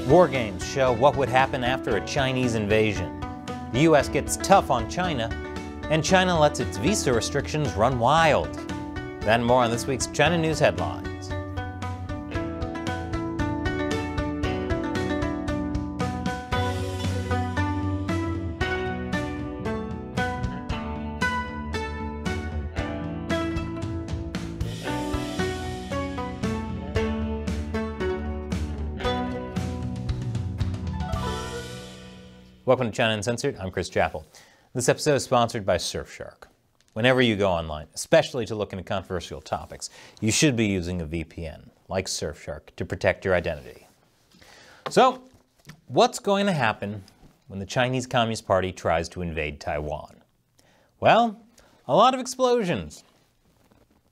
War games show what would happen after a Chinese invasion. The US gets tough on China, and China lets its visa restrictions run wild. That and more on this week's China News Headlines. Welcome to China Uncensored. I'm Chris Chappell. This episode is sponsored by Surfshark. Whenever you go online, especially to look into controversial topics, you should be using a VPN, like Surfshark, to protect your identity. So, what's going to happen when the Chinese Communist Party tries to invade Taiwan? Well, a lot of explosions.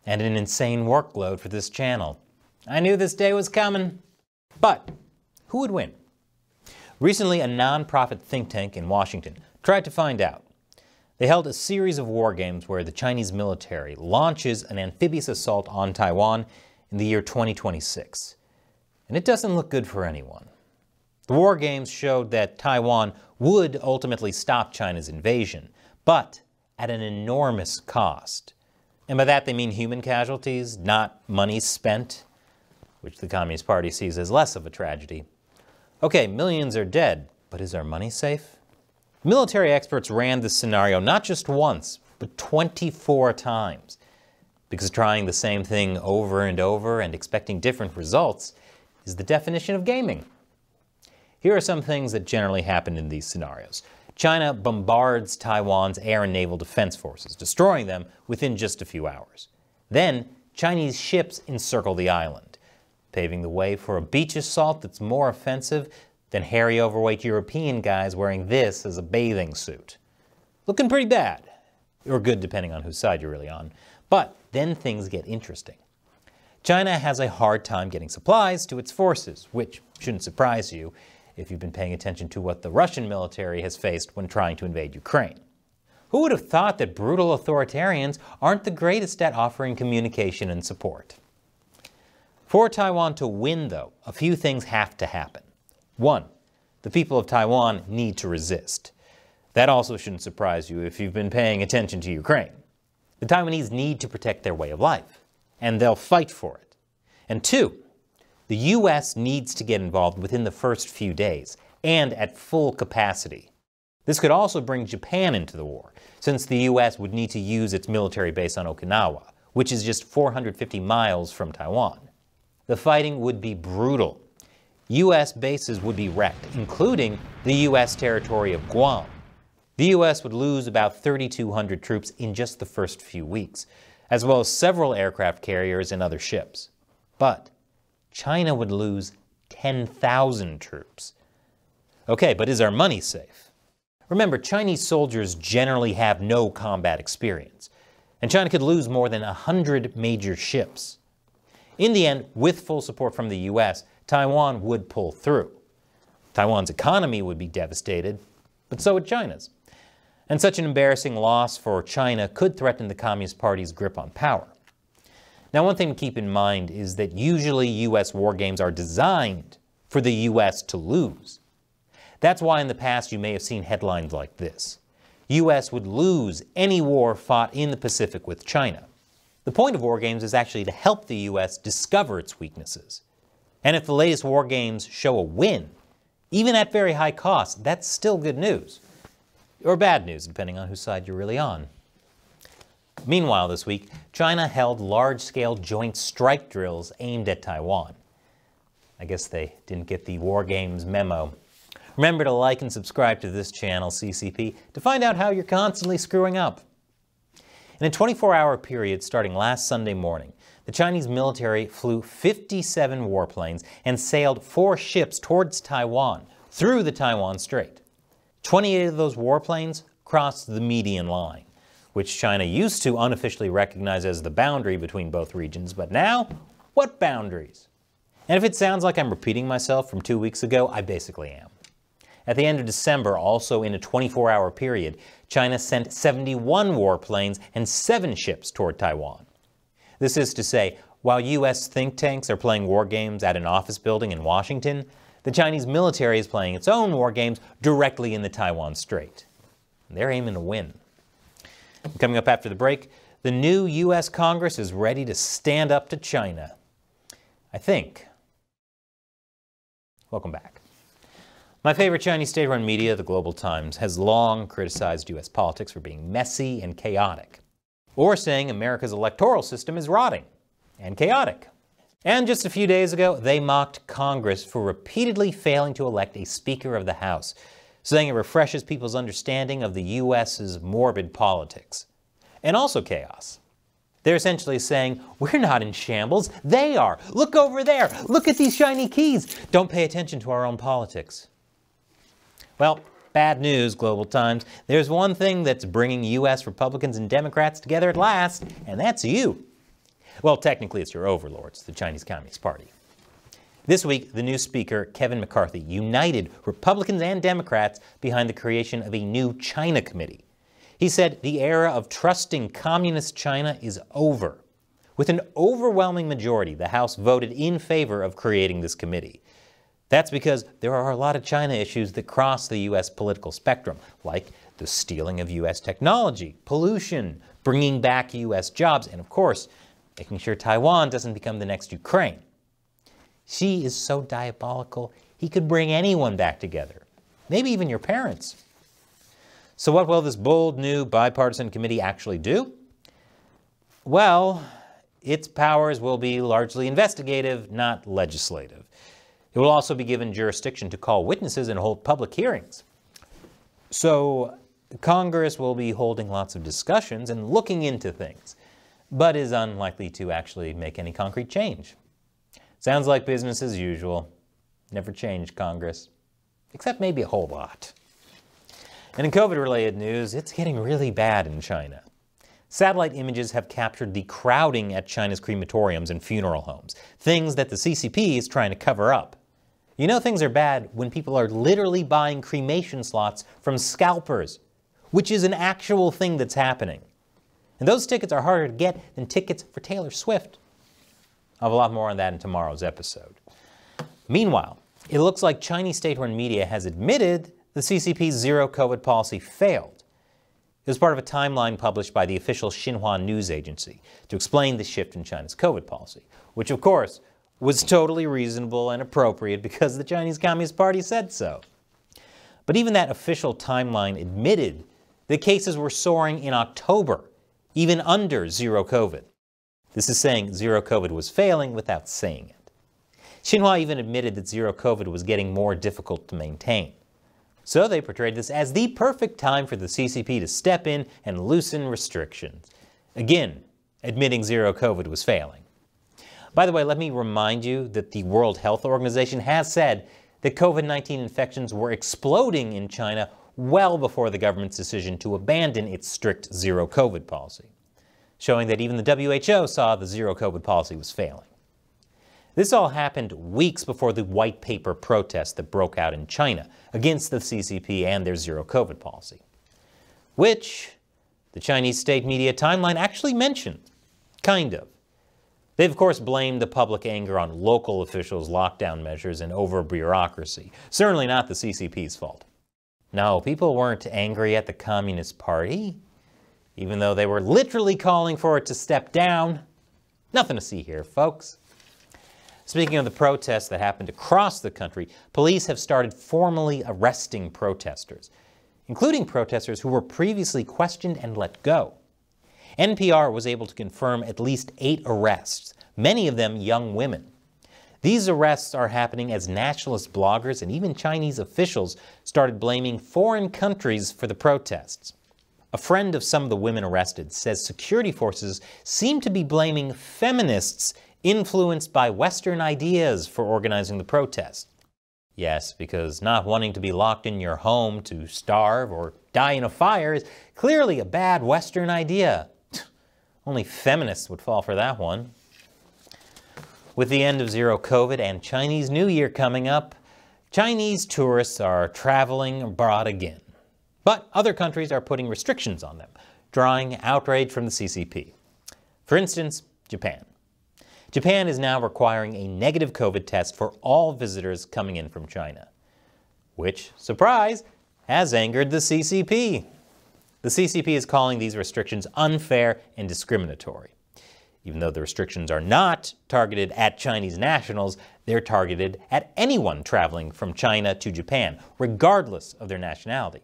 And an insane workload for this channel. I knew this day was coming. But, who would win? Recently, a non-profit think tank in Washington tried to find out. They held a series of war games where the Chinese military launches an amphibious assault on Taiwan in the year 2026. And it doesn't look good for anyone. The war games showed that Taiwan would ultimately stop China's invasion, but at an enormous cost. And by that they mean human casualties, not money spent, which the Communist Party sees as less of a tragedy. Okay, millions are dead, but is our money safe? Military experts ran this scenario not just once, but 24 times. Because trying the same thing over and over and expecting different results is the definition of gaming. Here are some things that generally happen in these scenarios. China bombards Taiwan's air and naval defense forces, destroying them within just a few hours. Then, Chinese ships encircle the island, paving the way for a beach assault that's more offensive than hairy, overweight European guys wearing this as a bathing suit. Looking pretty bad. Or good, depending on whose side you're really on. But then things get interesting. China has a hard time getting supplies to its forces, which shouldn't surprise you if you've been paying attention to what the Russian military has faced when trying to invade Ukraine. Who would have thought that brutal authoritarians aren't the greatest at offering communication and support? For Taiwan to win, though, a few things have to happen. One, the people of Taiwan need to resist. That also shouldn't surprise you if you've been paying attention to Ukraine. The Taiwanese need to protect their way of life, and they'll fight for it. And two, the US needs to get involved within the first few days, and at full capacity. This could also bring Japan into the war, since the US would need to use its military base on Okinawa, which is just 450 miles from Taiwan. The fighting would be brutal. U.S. bases would be wrecked, including the U.S. territory of Guam. The U.S. would lose about 3,200 troops in just the first few weeks, as well as several aircraft carriers and other ships. But China would lose 10,000 troops. Okay, but is our money safe? Remember, Chinese soldiers generally have no combat experience, and China could lose more than 100 major ships. In the end, with full support from the US, Taiwan would pull through. Taiwan's economy would be devastated, but so would China's. And such an embarrassing loss for China could threaten the Communist Party's grip on power. Now, one thing to keep in mind is that usually US war games are designed for the US to lose. That's why in the past you may have seen headlines like this: US would lose any war fought in the Pacific with China. The point of war games is actually to help the US discover its weaknesses. And if the latest war games show a win, even at very high cost, that's still good news. Or bad news, depending on whose side you're really on. Meanwhile, this week, China held large-scale joint strike drills aimed at Taiwan. I guess they didn't get the war games memo. Remember to like and subscribe to this channel, CCP, to find out how you're constantly screwing up. In a 24-hour period starting last Sunday morning, the Chinese military flew 57 warplanes and sailed 4 ships towards Taiwan through the Taiwan Strait. 28 of those warplanes crossed the median line, which China used to unofficially recognize as the boundary between both regions, but now, what boundaries? And if it sounds like I'm repeating myself from 2 weeks ago, I basically am. At the end of December, also in a 24-hour period, China sent 71 warplanes and 7 ships toward Taiwan. This is to say, while U.S. think tanks are playing war games at an office building in Washington, the Chinese military is playing its own war games directly in the Taiwan Strait. They're aiming to win. Coming up after the break, the new U.S. Congress is ready to stand up to China. I think. Welcome back. My favorite Chinese state-run media, the Global Times, has long criticized U.S. politics for being messy and chaotic, or saying America's electoral system is rotting and chaotic. And just a few days ago, they mocked Congress for repeatedly failing to elect a Speaker of the House, saying it refreshes people's understanding of the U.S.'s morbid politics. And also chaos. They're essentially saying, we're not in shambles, they are. Look over there, look at these shiny keys. Don't pay attention to our own politics. Well, bad news, Global Times. There's one thing that's bringing U.S. Republicans and Democrats together at last, and that's you. Well, technically it's your overlords, the Chinese Communist Party. This week, the new Speaker, Kevin McCarthy, united Republicans and Democrats behind the creation of a new China committee. He said the era of trusting communist China is over. With an overwhelming majority, the House voted in favor of creating this committee. That's because there are a lot of China issues that cross the U.S. political spectrum, like the stealing of U.S. technology, pollution, bringing back U.S. jobs, and of course, making sure Taiwan doesn't become the next Ukraine. Xi is so diabolical, he could bring anyone back together, maybe even your parents. So what will this bold new bipartisan committee actually do? Well, its powers will be largely investigative, not legislative. It will also be given jurisdiction to call witnesses and hold public hearings. So Congress will be holding lots of discussions and looking into things, but is unlikely to actually make any concrete change. Sounds like business as usual. Never change, Congress. Except maybe a whole lot. And in COVID-related news, it's getting really bad in China. Satellite images have captured the crowding at China's crematoriums and funeral homes, things that the CCP is trying to cover up. You know things are bad when people are literally buying cremation slots from scalpers, which is an actual thing that's happening. And those tickets are harder to get than tickets for Taylor Swift. I'll have a lot more on that in tomorrow's episode. Meanwhile, it looks like Chinese state-run media has admitted the CCP's zero-COVID policy failed. It was part of a timeline published by the official Xinhua news agency to explain the shift in China's COVID policy, which of course was totally reasonable and appropriate because the Chinese Communist Party said so. But even that official timeline admitted that cases were soaring in October, even under zero COVID. This is saying zero COVID was failing without saying it. Xinhua even admitted that zero COVID was getting more difficult to maintain. So they portrayed this as the perfect time for the CCP to step in and loosen restrictions. Again, admitting zero COVID was failing. By the way, let me remind you that the World Health Organization has said that COVID-19 infections were exploding in China well before the government's decision to abandon its strict zero COVID policy, showing that even the WHO saw the zero COVID policy was failing. This all happened weeks before the white paper protests that broke out in China against the CCP and their zero COVID policy, which the Chinese state media timeline actually mentioned, kind of. They've of course blamed the public anger on local officials' lockdown measures and over-bureaucracy, certainly not the CCP's fault. No, people weren't angry at the Communist Party, even though they were literally calling for it to step down. Nothing to see here, folks. Speaking of the protests that happened across the country, police have started formally arresting protesters, including protesters who were previously questioned and let go. NPR was able to confirm at least 8 arrests, many of them young women. These arrests are happening as nationalist bloggers and even Chinese officials started blaming foreign countries for the protests. A friend of some of the women arrested says security forces seem to be blaming feminists influenced by Western ideas for organizing the protest. Yes, because not wanting to be locked in your home to starve or die in a fire is clearly a bad Western idea. Only feminists would fall for that one. With the end of zero COVID and Chinese New Year coming up, Chinese tourists are traveling abroad again. But other countries are putting restrictions on them, drawing outrage from the CCP. For instance, Japan. Japan is now requiring a negative COVID test for all visitors coming in from China, which, surprise, has angered the CCP. The CCP is calling these restrictions unfair and discriminatory. Even though the restrictions are not targeted at Chinese nationals, they're targeted at anyone traveling from China to Japan, regardless of their nationality.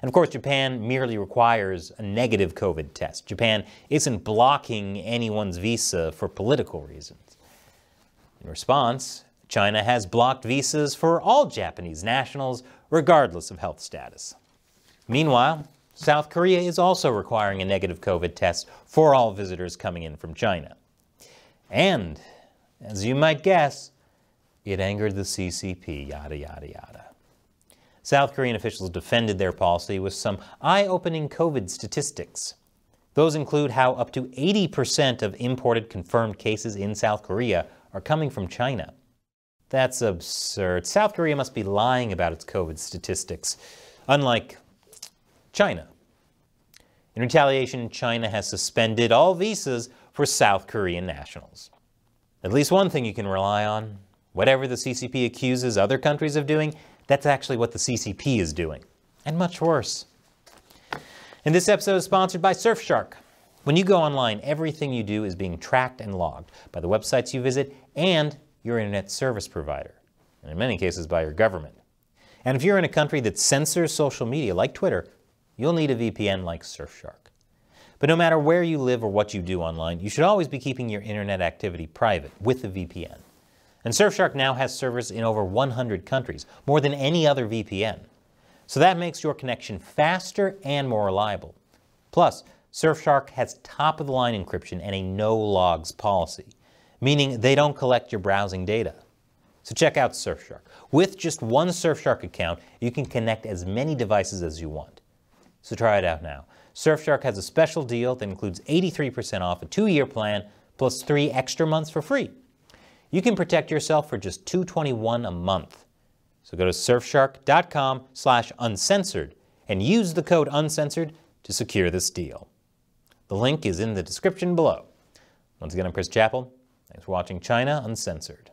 And of course, Japan merely requires a negative COVID test. Japan isn't blocking anyone's visa for political reasons. In response, China has blocked visas for all Japanese nationals, regardless of health status. Meanwhile, South Korea is also requiring a negative COVID test for all visitors coming in from China. And, as you might guess, it angered the CCP, yada, yada, yada. South Korean officials defended their policy with some eye-opening COVID statistics. Those include how up to 80% of imported confirmed cases in South Korea are coming from China. That's absurd. South Korea must be lying about its COVID statistics, unlike China. In retaliation, China has suspended all visas for South Korean nationals. At least one thing you can rely on: whatever the CCP accuses other countries of doing, that's actually what the CCP is doing, and much worse. And this episode is sponsored by Surfshark. When you go online, everything you do is being tracked and logged by the websites you visit and your internet service provider, and in many cases by your government. And if you're in a country that censors social media, like Twitter, you'll need a VPN like Surfshark. But no matter where you live or what you do online, you should always be keeping your internet activity private with a VPN. And Surfshark now has servers in over 100 countries, more than any other VPN. So that makes your connection faster and more reliable. Plus, Surfshark has top-of-the-line encryption and a no-logs policy, meaning they don't collect your browsing data. So check out Surfshark. With just one Surfshark account, you can connect as many devices as you want. So try it out now. Surfshark has a special deal that includes 83% off a 2-year plan plus 3 extra months for free. You can protect yourself for just $2.21 a month. So go to surfshark.com/uncensored and use the code uncensored to secure this deal. The link is in the description below. Once again, I'm Chris Chappell. Thanks for watching China Uncensored.